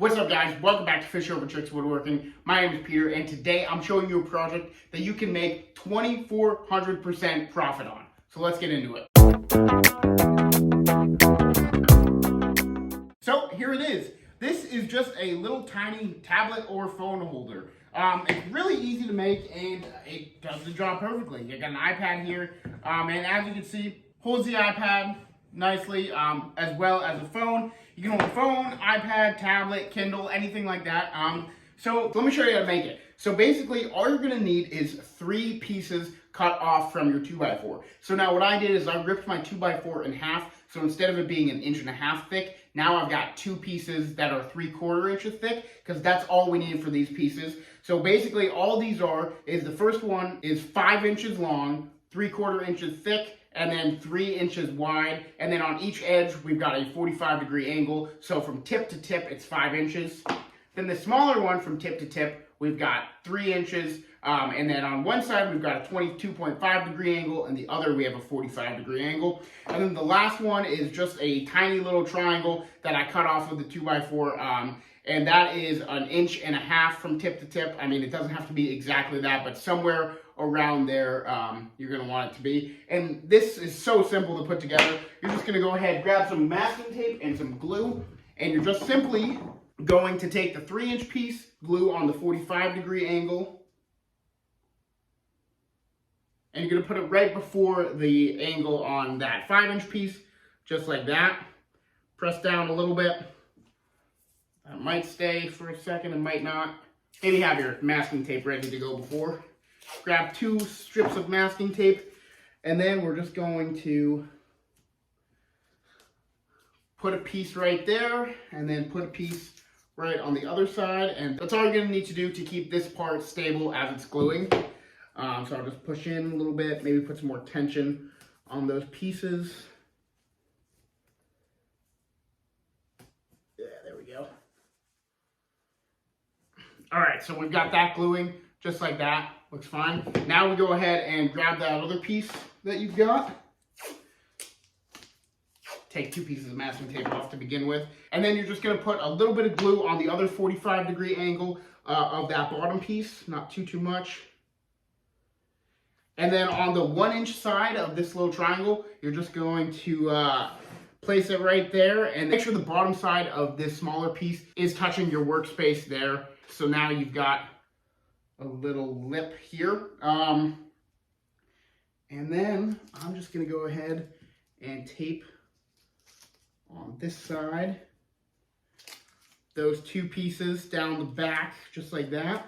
What's up, guys? Welcome back to Fish Over Tricks Woodworking. My name is Peter, and today I'm showing you a project that you can make 2,400% profit on. So let's get into it. So here it is. This is just a little tiny tablet or phone holder. It's really easy to make, and it does the job perfectly. You got an iPad here, and as you can see, holds the iPad nicely, as well as a phone. You can hold a phone, iPad, tablet, Kindle, anything like that. So let me show you how to make it. So basically, all you're gonna need is 3 pieces cut off from your 2x4. So now what I did is I ripped my 2x4 in half. So instead of it being 1.5 inches thick, now I've got 2 pieces that are 3/4 inches thick, because that's all we need for these pieces. So basically, all these is the first one is 5 inches long, 3/4 inches thick, and then 3 inches wide, and then on each edge we've got a 45-degree angle, so from tip to tip it's 5 inches. Then the smaller one from tip to tip we've got 3 inches, and then on one side we've got a 22.5-degree angle, and the other we have a 45-degree angle. And then the last one is just a tiny little triangle that I cut off of the 2x4, and that is 1.5 inches from tip to tip. I mean, it doesn't have to be exactly that, but somewhere around there you're going to want it to be. And this is so simple to put together. You're just going to go ahead, grab some masking tape and some glue, and you're just simply going to take the 3-inch piece, glue on the 45-degree angle, and you're going to put it right before the angle on that 5-inch piece, just like that. Press down a little bit. That might stay for a second, it might not. Maybe have your masking tape ready to go before. Grab 2 strips of masking tape, and then we're just going to put a piece right there, and then put a piece right on the other side, and that's all you're going to need to do to keep this part stable as it's gluing. So I'll just push in a little bit, maybe put some more tension on those pieces. Yeah, there we go. Alright, so we've got that gluing just like that. Looks fine. Now we go ahead and grab that other piece that you've got. Take 2 pieces of masking tape off to begin with. And then you're just going to put a little bit of glue on the other 45-degree angle of that bottom piece. Not too much. And then on the 1-inch side of this little triangle, you're just going to place it right there. And make sure the bottom side of this smaller piece is touching your workspace there. So now you've got a little lip here. And then I'm just going to go ahead and tape on this side those 2 pieces down the back, just like that.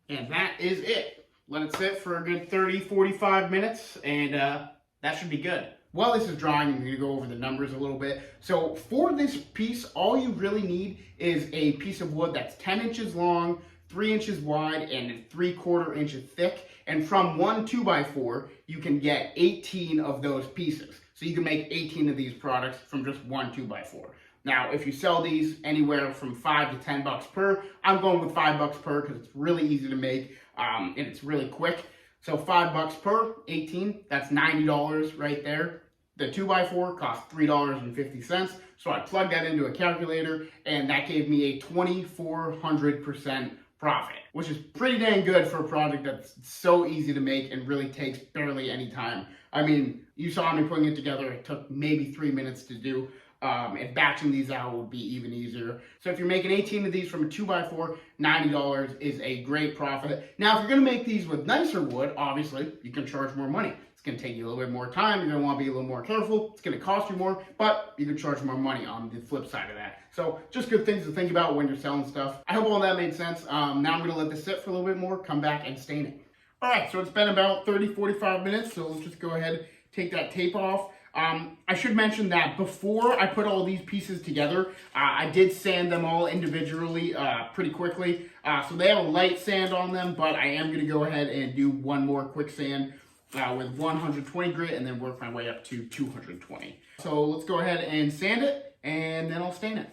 And that is it. Let it sit for a good 30-45 minutes, and that should be good. While this is drying, I'm going to go over the numbers a little bit. So for this piece, all you really need is a piece of wood that's 10 inches long, 3 inches wide, and 3/4 inches thick. And from one 2x4, you can get 18 of those pieces. So you can make 18 of these products from just one 2x4. Now, if you sell these anywhere from $5 to $10 per, I'm going with $5 per because it's really easy to make and it's really quick. So $5 per, 18, that's $90 right there. The 2x4 costs $3.50. So I plugged that into a calculator, and that gave me a 2,400% profit, which is pretty dang good for a project that's so easy to make and really takes barely any time. I mean, you saw me putting it together. It took maybe 3 minutes to do. And batching these out would be even easier. So if you're making 18 of these from a 2x4, $90 is a great profit. Now, if you're going to make these with nicer wood, obviously, you can charge more money. It's going to take you a little bit more time. You're going to want to be a little more careful. It's going to cost you more, but you can charge more money on the flip side of that. So just good things to think about when you're selling stuff. I hope all that made sense. Now I'm going to let this sit for a little bit more, come back and stain it. All right, so it's been about 30-45 minutes. So let's just go ahead, take that tape off. I should mention that before I put all these pieces together, I did sand them all individually pretty quickly. So they have a light sand on them, but I am going to go ahead and do one more quick sand with 120 grit and then work my way up to 220. So let's go ahead and sand it, and then I'll stain it.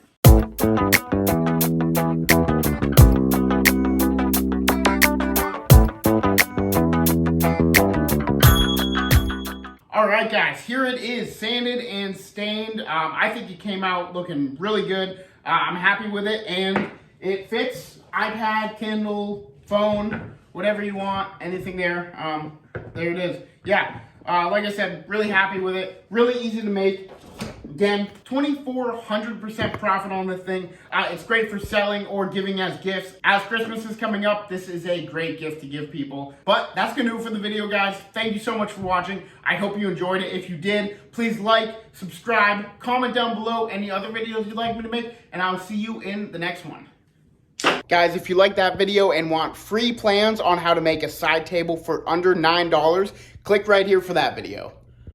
right, guys, here it is, sanded and stained. I think it came out looking really good. I'm happy with it, and it fits iPad, Kindle, phone, whatever you want, anything there. There it is. Yeah, like I said, really happy with it. Really easy to make. Again, 2,400% profit on this thing. It's great for selling or giving as gifts. As Christmas is coming up, this is a great gift to give people. But that's going to do it for the video, guys. Thank you so much for watching. I hope you enjoyed it. If you did, please like, subscribe, comment down below any other videos you'd like me to make, and I'll see you in the next one. Guys, if you like that video and want free plans on how to make a side table for under $9, click right here for that video.